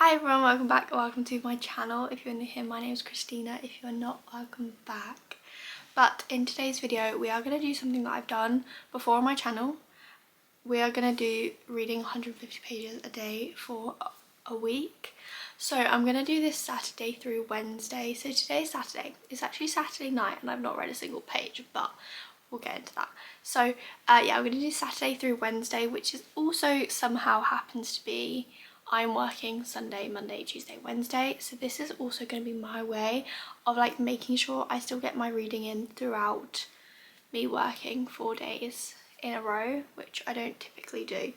Hi everyone, welcome back. Welcome to my channel. If you're new here, my name is Christina. If you're not, welcome back. But in today's video, we are going to do something that I've done before on my channel. We are going to do reading 150 pages a day for a week. So I'm going to do this Saturday through Wednesday. So today's Saturday. It's actually Saturday night and I've not read a single page, but we'll get into that. So yeah, I'm going to do Saturday through Wednesday, which is also somehow happens to be I'm working Sunday, Monday, Tuesday, Wednesday. So this is also going to be my way of like making sure I still get my reading in throughout me working 4 days in a row, which I don't typically do.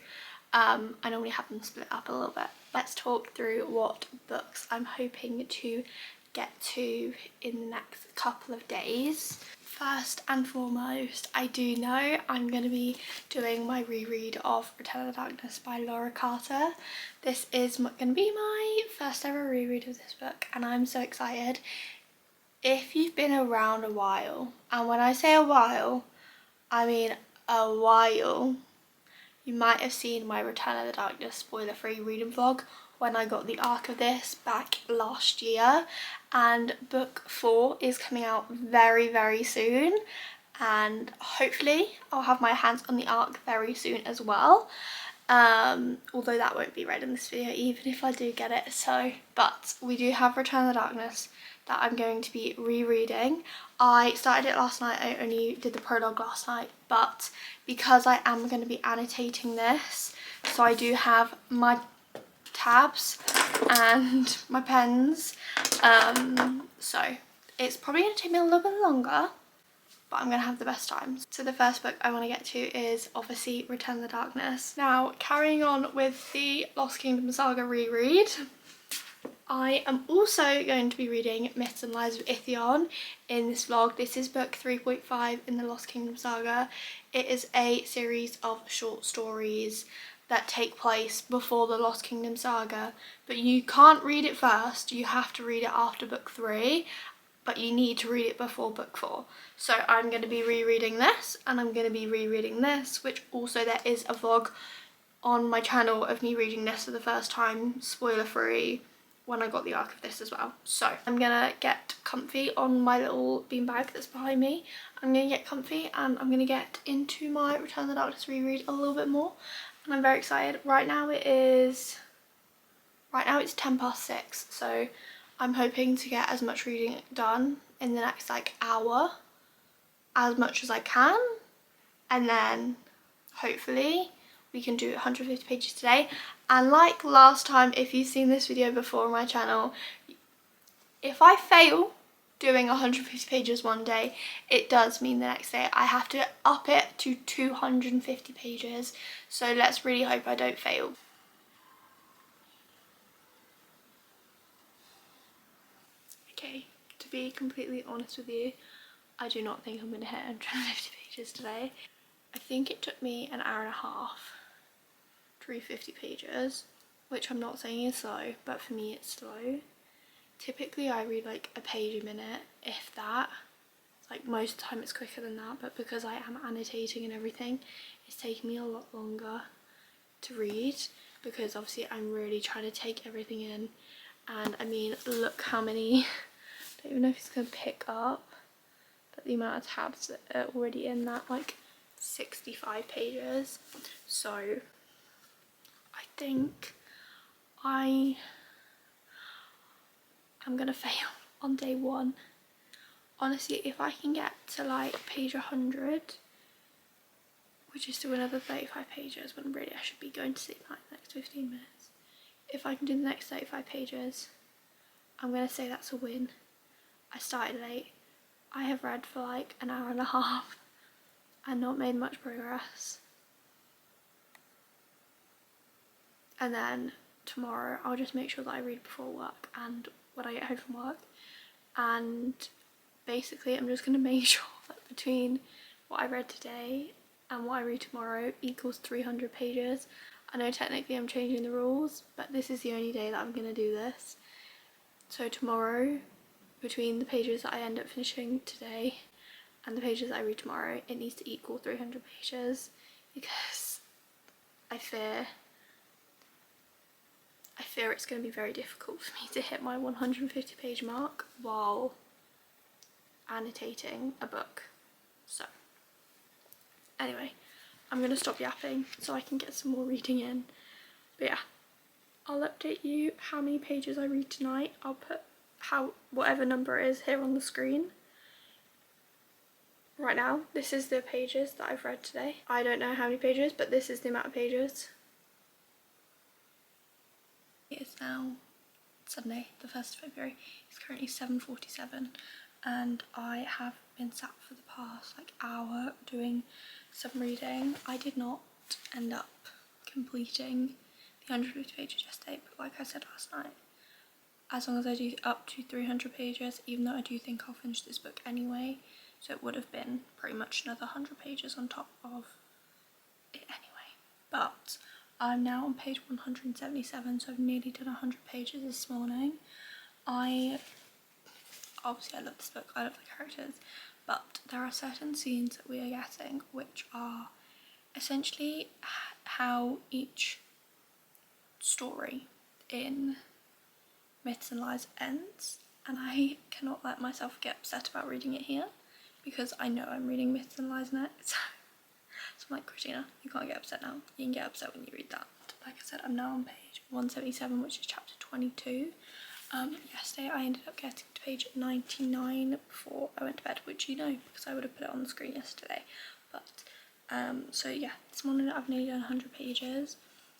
I normally have them split up a little bit. Let's talk through what books I'm hoping to get to in the next couple of days. First and foremost, I do know I'm going to be doing my reread of Return of the Darkness by Laura Carter. This is going to be my first ever reread of this book and I'm so excited. If you've been around a while, and when I say a while, I mean a while, you might have seen my Return of the Darkness spoiler-free reading vlog when I got the arc of this back last year, and book 4 is coming out very soon, and hopefully I'll have my hands on the arc very soon as well, although that won't be read in this video even if I do get it. So but we do have Return of the Darkness that I'm going to be rereading. I started it last night. I only did the prologue last night, but because I am going to be annotating this, so I do have my tabs and my pens, so it's probably going to take me a little bit longer, but I'm going to have the best time. So the first book I want to get to is obviously Return of the Darkness. Now, carrying on with the Lost Kingdom saga reread, I am also going to be reading Myths and Lies of Itheon in this vlog. This is book 3.5 in the Lost Kingdom saga. It is a series of short stories that take place before the Lost Kingdom saga, but you can't read it first, you have to read it after book 3, but you need to read it before book 4. So I'm going to be rereading this and I'm going to be rereading this, which also there is a vlog on my channel of me reading this for the first time, spoiler free, when I got the arc of this as well. So I'm gonna get comfy on my little beanbag that's behind me. I'm gonna get comfy and I'm gonna get into my Return of the Darkness reread a little bit more, and I'm very excited. Right now it's 6:10, so I'm hoping to get as much reading done in the next like hour, as much as I can, and then hopefully we can do 150 pages today. And like last time, if you've seen this video before on my channel, if I fail doing 150 pages one day, it does mean the next day I have to up it to 250 pages. So let's really hope I don't fail. Okay, to be completely honest with you, I do not think I'm going to hit 150 pages today. I think it took me an hour and a half to read 50 pages, which I'm not saying is slow, but for me it's slow. Typically I read like a page a minute, if that. Like most of the time it's quicker than that, but because I am annotating and everything, it's taking me a lot longer to read, because obviously I'm really trying to take everything in. And I mean, look how many, I don't even know if it's going to pick up, but the amount of tabs that are already in that, like 65 pages. So I think I'm gonna fail on day one. Honestly, if I can get to like page 100, which is still another 35 pages, when really I should be going to sleep in like the next 15 minutes. If I can do the next 35 pages, I'm gonna say that's a win. I started late. I have read for like an hour and a half and not made much progress. And then tomorrow I'll just make sure that I read before work and when I get home from work, and basically I'm just going to make sure that between what I read today and what I read tomorrow equals 300 pages. I know technically I'm changing the rules, but this is the only day that I'm going to do this. So tomorrow, between the pages that I end up finishing today and the pages that I read tomorrow, it needs to equal 300 pages, because I fear fear it's going to be very difficult for me to hit my 150 page mark while annotating a book. So anyway, I'm going to stop yapping so I can get some more reading in. But yeah, I'll update you how many pages I read tonight. I'll put whatever number it is here on the screen. Right now, this is the pages that I've read today. I don't know how many pages, but this is the amount of pages. It is now Sunday, the 1st of February. It's currently 7:47 and I have been sat for the past hour doing some reading. I did not end up completing the 150 pages yesterday, but like I said last night, as long as I do up to 300 pages, even though I do think I'll finish this book anyway, so it would have been pretty much another 100 pages on top of it anyway. But I'm now on page 177, so I've nearly done 100 pages this morning. Obviously I love this book, I love the characters, but there are certain scenes that we are getting which are essentially how each story in Myths and Lies ends, and I cannot let myself get upset about reading it here because I know I'm reading Myths and Lies next. So I'm like, Christina, you can't get upset now. You can get upset when you read that. Like I said, I'm now on page 177, which is chapter 22. Yesterday I ended up getting to page 99 before I went to bed, which you know because I would have put it on the screen yesterday. But so yeah, this morning I've nearly done 100 pages.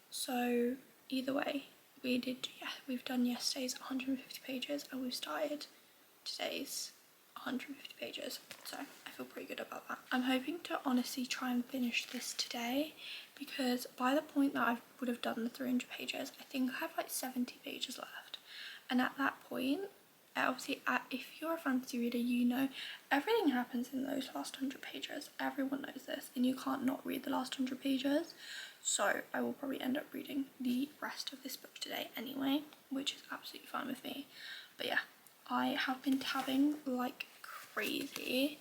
So either way, we've done yesterday's 150 pages and we've started today's 150 pages, so I feel pretty good about that. I'm hoping to honestly try and finish this today because by the point that I would have done the 300 pages, I think I have 70 pages left, and at that point, obviously if you're a fantasy reader, you know everything happens in those last 100 pages. Everyone knows this and you can't not read the last 100 pages. So I will probably end up reading the rest of this book today anyway, which is absolutely fine with me. But yeah, I have been tabbing like crazy.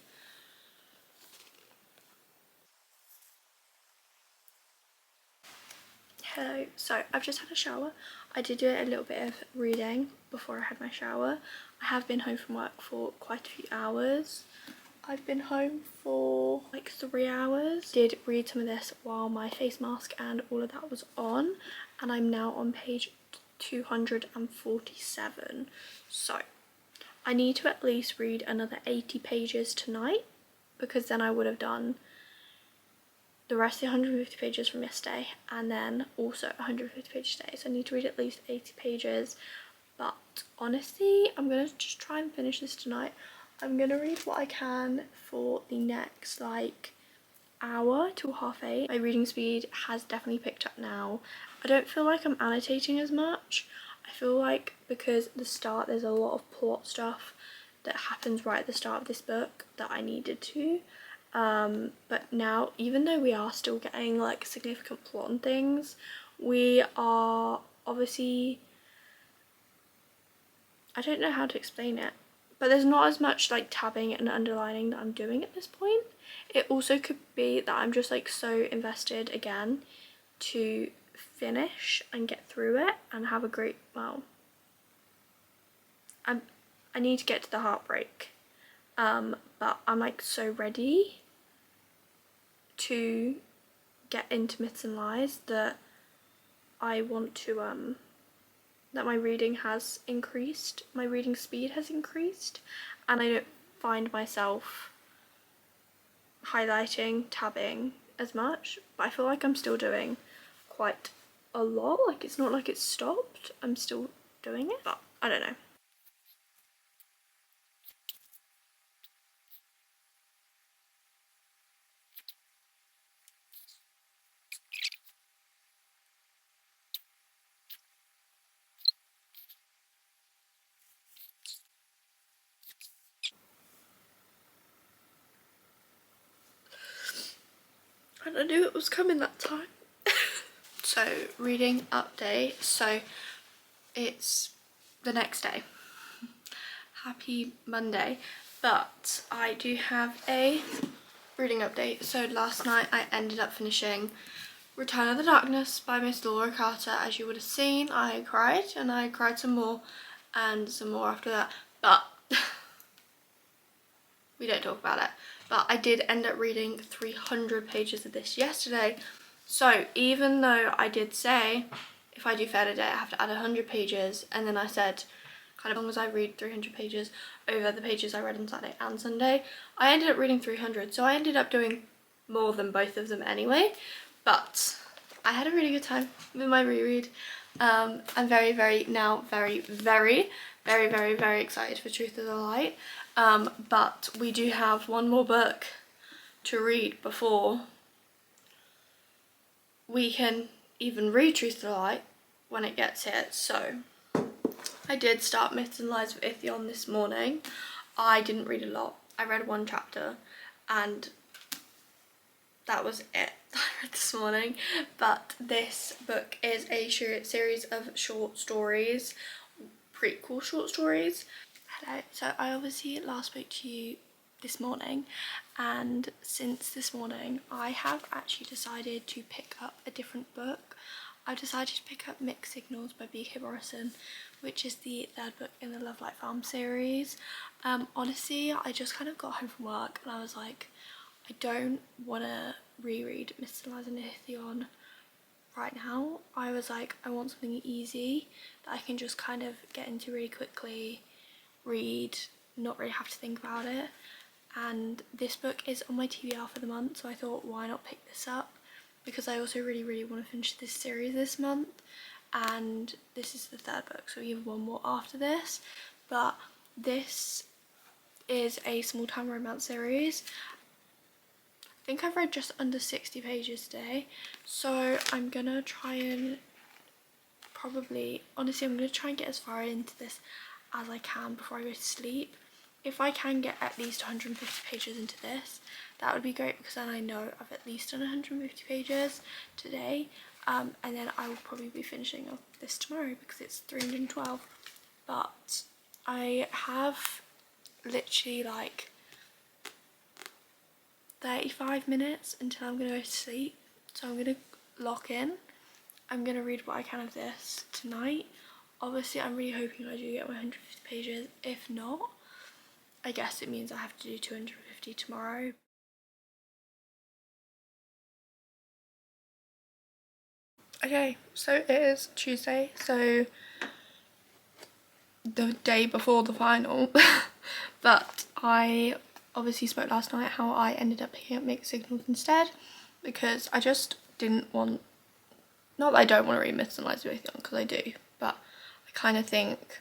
Hello, so I've just had a shower. I did do a little bit of reading before I had my shower. I have been home from work for quite a few hours. I've been home for 3 hours. Did read some of this while my face mask and all of that was on, and I'm now on page 247. So I need to at least read another 80 pages tonight because then I would have done the rest of the 150 pages from yesterday and then also 150 pages today. So I need to read at least 80 pages, but honestly I'm gonna just try and finish this tonight. I'm gonna read what I can for the next hour till 8:30. My reading speed has definitely picked up now. I don't feel like I'm annotating as much. I feel like because at the start there's a lot of plot stuff that happens right at the start of this book that I needed to. But now, even though we are still getting significant plot and things, we are obviously, I don't know how to explain it, but there's not as much tabbing and underlining that I'm doing at this point. It also could be that I'm just so invested again to finish and get through it and have a great, well, I need to get to the heartbreak, but I'm so ready to get into Myths and Lies that I want to that my reading has increased, my reading speed has increased, and I don't find myself highlighting, tabbing as much, but I feel like I'm still doing quite a lot. It's not like it's stopped, I'm still doing it, but I don't know. And I knew it was coming that time. So, reading update. So, it's the next day. Happy Monday. But I do have a reading update. So, last night I ended up finishing Return of the Darkness by Miss Laura Carter. As you would have seen, I cried, and I cried some more and some more after that, but we don't talk about it. But I did end up reading 300 pages of this yesterday. So even though I did say if I do fair today I have to add 100 pages, and then I said kind of as long as I read 300 pages over the pages I read on Saturday and Sunday, I ended up reading 300. So I ended up doing more than both of them anyway. But I had a really good time with my reread. I'm very excited for Truth of the Light. But we do have one more book to read before we can even read Truth of the Light when it gets here. So I did start Myths and Lies with Itheon this morning. I didn't read a lot. I read one chapter and that was it that I read this morning. But this book is a series of short stories, prequel short stories. Hello, so I obviously last spoke to you this morning, and since this morning I have actually decided to pick up a different book. I've decided to pick up Mixed Signals by B.K. Morrison, which is the third book in the Love Light Farm series. Honestly, I just kind of got home from work and I was like, I don't want to reread Myths and Lies and Itheon right now. I was like, I want something easy that I can just kind of get into really quickly, read, not really have to think about it. And this book is on my TBR for the month, so I thought, why not pick this up, because I also really want to finish this series this month, and this is the third book, so we have one more after this. But this is a small town romance series. I think I've read just under 60 pages today, so I'm gonna try and honestly I'm gonna try and get as far into this as I can before I go to sleep. If I can get at least 150 pages into this, that would be great, because then I know I've at least done 150 pages today, and then I will probably be finishing off this tomorrow because it's 312. But I have literally like 35 minutes until I'm gonna go to sleep, so I'm gonna lock in. I'm gonna read what I can of this tonight. Obviously I'm really hoping I do get my 150 pages. If not, I guess it means I have to do 250 tomorrow. Okay, so it is Tuesday, so the day before the final. But I obviously spoke last night how I ended up picking up Mixed Signals instead, because I just didn't want, not that I don't want to read Myths and Lies of Itheon, because I do, but I kind of think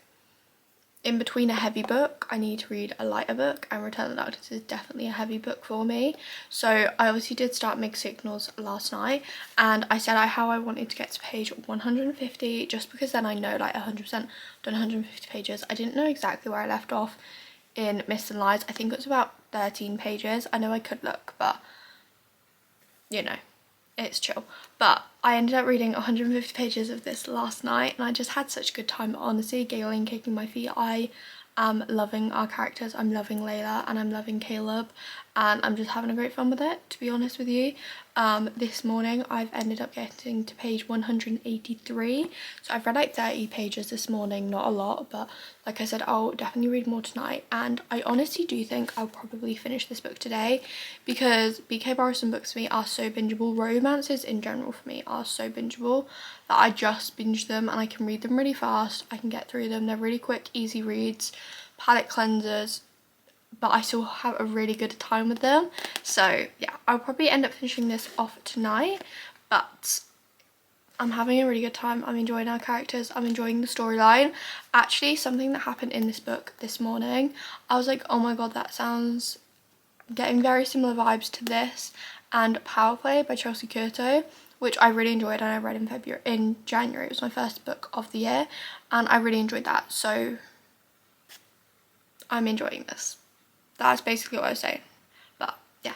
in between a heavy book I need to read a lighter book, and Return of the Darkness is definitely a heavy book for me. So I obviously did start Mixed Signals last night, and I said how I wanted to get to page 150, just because then I know like 100% done 150 pages. I didn't know exactly where I left off in Myths and Lies. I think it was about 13 pages. I know I could look, but you know, it's chill. But I ended up reading 150 pages of this last night, and I just had such a good time, honestly, giggling, kicking my feet. I am loving our characters. I'm loving Layla and I'm loving Caleb, and I'm just having a great fun with it, to be honest with you. This morning I've ended up getting to page 183, so I've read like 30 pages this morning, not a lot, but like I said, I'll definitely read more tonight. And I honestly do think I'll probably finish this book today, because BK Morrison books for me are so bingeable. Romances in general for me are so bingeable that I just binge them, and I can read them really fast. I can get through them. They're really quick, easy reads, palate cleansers, but I still have a really good time with them. So yeah, I'll probably end up finishing this off tonight, but I'm having a really good time. I'm enjoying our characters. I'm enjoying the storyline. Actually, something that happened in this book this morning, I was like, oh my god, that sounds, getting very similar vibes to this and Power Play by Chelsea Curto, which I really enjoyed, and I read in January. It was my first book of the year and I really enjoyed that, so I'm enjoying this. That's basically what I was saying. But yeah,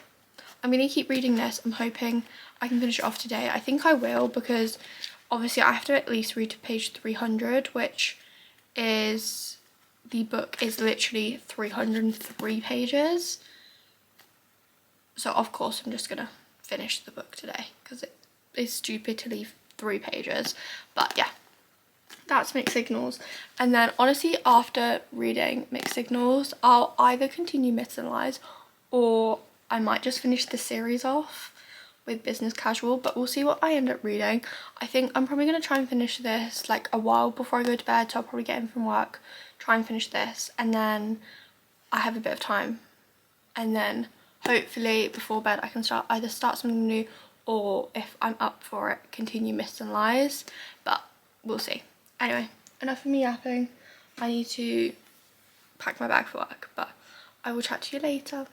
I'm gonna keep reading this. I'm hoping I can finish it off today. I think I will, because obviously I have to at least read to page 300, which is, the book is literally 303 pages. So of course I'm just gonna finish the book today, because is stupid to leave 3 pages. But yeah, that's Mixed Signals. And then honestly, after reading Mixed Signals, I'll either continue Myths and Lies, or I might just finish the series off with Business Casual, but we'll see what I end up reading. I think I'm probably going to try and finish this like a while before I go to bed, so I'll probably get in from work, try and finish this, and then I have a bit of time, and then hopefully before bed I can either start something new, or if I'm up for it, continue Myths and Lies, but we'll see. Anyway, enough of me yapping. I need to pack my bag for work, but I will chat to you later.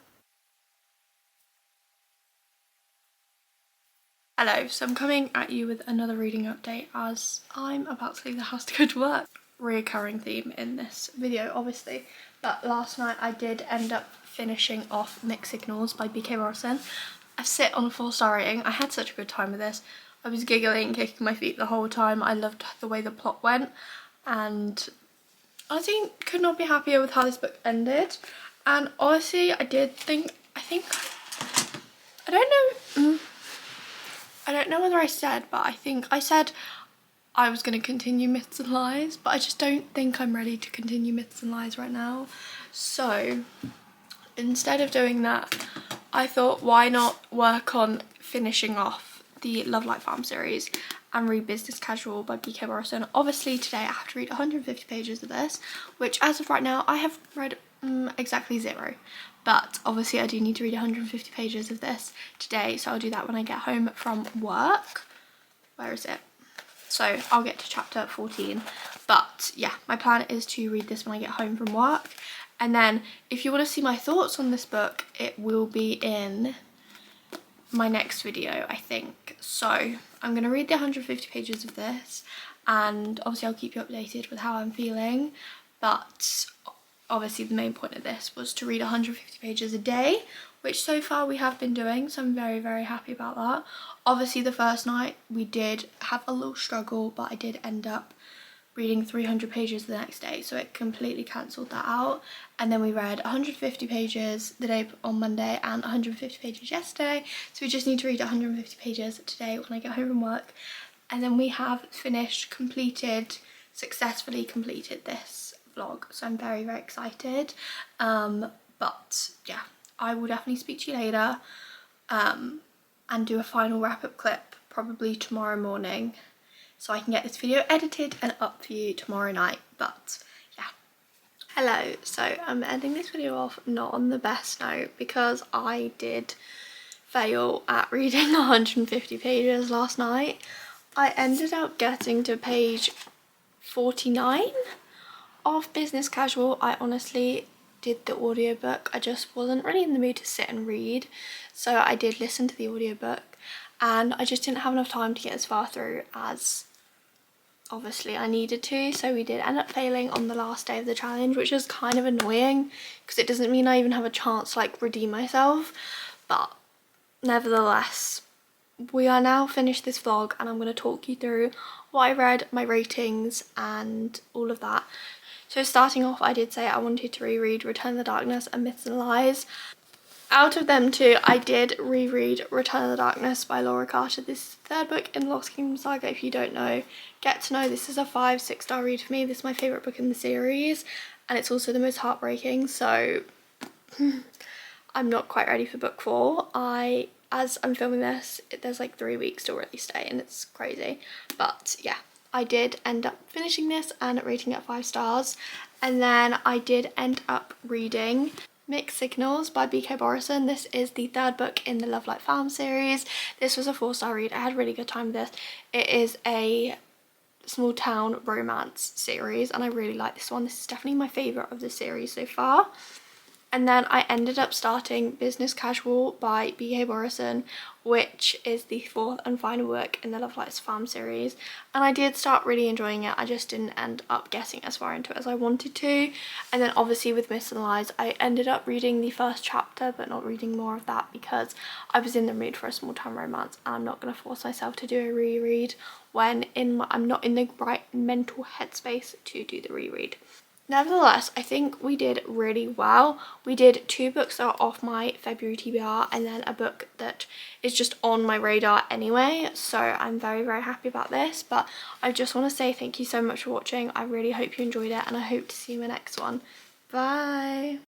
Hello, so I'm coming at you with another reading update as I'm about to leave the house to go to work. Reoccurring theme in this video, obviously, but last night I did end up finishing off Mixed Signals by BK Morrison. I sit on a 4-star rating. I had such a good time with this. I was giggling, kicking my feet the whole time. I loved the way the plot went, and honestly could not be happier with how this book ended. And honestly, I don't know whether I said, but I think I said I was going to continue Myths and Lies, but I just don't think I'm ready to continue Myths and Lies right now. So instead of doing that, I thought, why not work on finishing off the Love Light Farm series and read Business Casual by BK Morrison. Obviously today I have to read 150 pages of this, which as of right now I have read exactly 0. But obviously I do need to read 150 pages of this today, so I'll do that when I get home from work. Where is it? So I'll get to chapter 14. But yeah, my plan is to read this when I get home from work. And then if you want to see my thoughts on this book, it will be in my next video, I think. So I'm going to read the 150 pages of this, and obviously I'll keep you updated with how I'm feeling. But obviously the main point of this was to read 150 pages a day, which so far we have been doing, so I'm very, very happy about that. Obviously the first night we did have a little struggle, but I did end up reading 300 pages the next day, so it completely cancelled that out. And then we read 150 pages the day on Monday and 150 pages yesterday, so we just need to read 150 pages today when I get home from work. And then we have successfully completed this vlog, so I'm very, very excited. But yeah, I will definitely speak to you later and do a final wrap-up clip probably tomorrow morning, so I can get this video edited and up for you tomorrow night. But yeah, hello. So I'm ending this video off not on the best note, because I did fail at reading 150 pages last night. I ended up getting to page 49 of Business Casual. I honestly did the audiobook. I just wasn't really in the mood to sit and read, so I did listen to the audiobook, and I just didn't have enough time to get as far through as obviously I needed to. So we did end up failing on the last day of the challenge, which is kind of annoying because it doesn't mean I even have a chance to like redeem myself. But nevertheless, we are now finished this vlog, and I'm going to talk you through what I read, my ratings and all of that. So starting off, I did say I wanted to reread Return of the Darkness and Myths and Lies. Out of them two, I did reread Return of the Darkness by Laura Carter. This is the third book in the Lost Kingdom saga. If you don't know, get to know. This is a 5-6-star read for me. This is my favourite book in the series, and it's also the most heartbreaking, so I'm not quite ready for book 4. As I'm filming this, there's like 3 weeks till release day, and it's crazy. But yeah, I did end up finishing this and rating it 5 stars. And then I did end up reading Mixed Signals by BK Morrison. This is the third book in the Love Light Farm series. This was a 4-star read. I had a really good time with this. It is a small town romance series, and I really like this one. This is definitely my favourite of the series so far. And then I ended up starting Business Casual by BK Morrison, which is the 4th and final book in the Love Lights Farm series. And I did start really enjoying it. I just didn't end up getting as far into it as I wanted to. And then obviously with Myths and Lies, I ended up reading the first chapter, but not reading more of that because I was in the mood for a small town romance, and I'm not going to force myself to do a reread when I'm not in the right mental headspace to do the reread. nevertheless, I think we did really well. We did 2 books that are off my February TBR and then a book that is just on my radar anyway, so I'm very, very happy about this. But I just want to say thank you so much for watching. I really hope you enjoyed it and I hope to see you in my next one. Bye!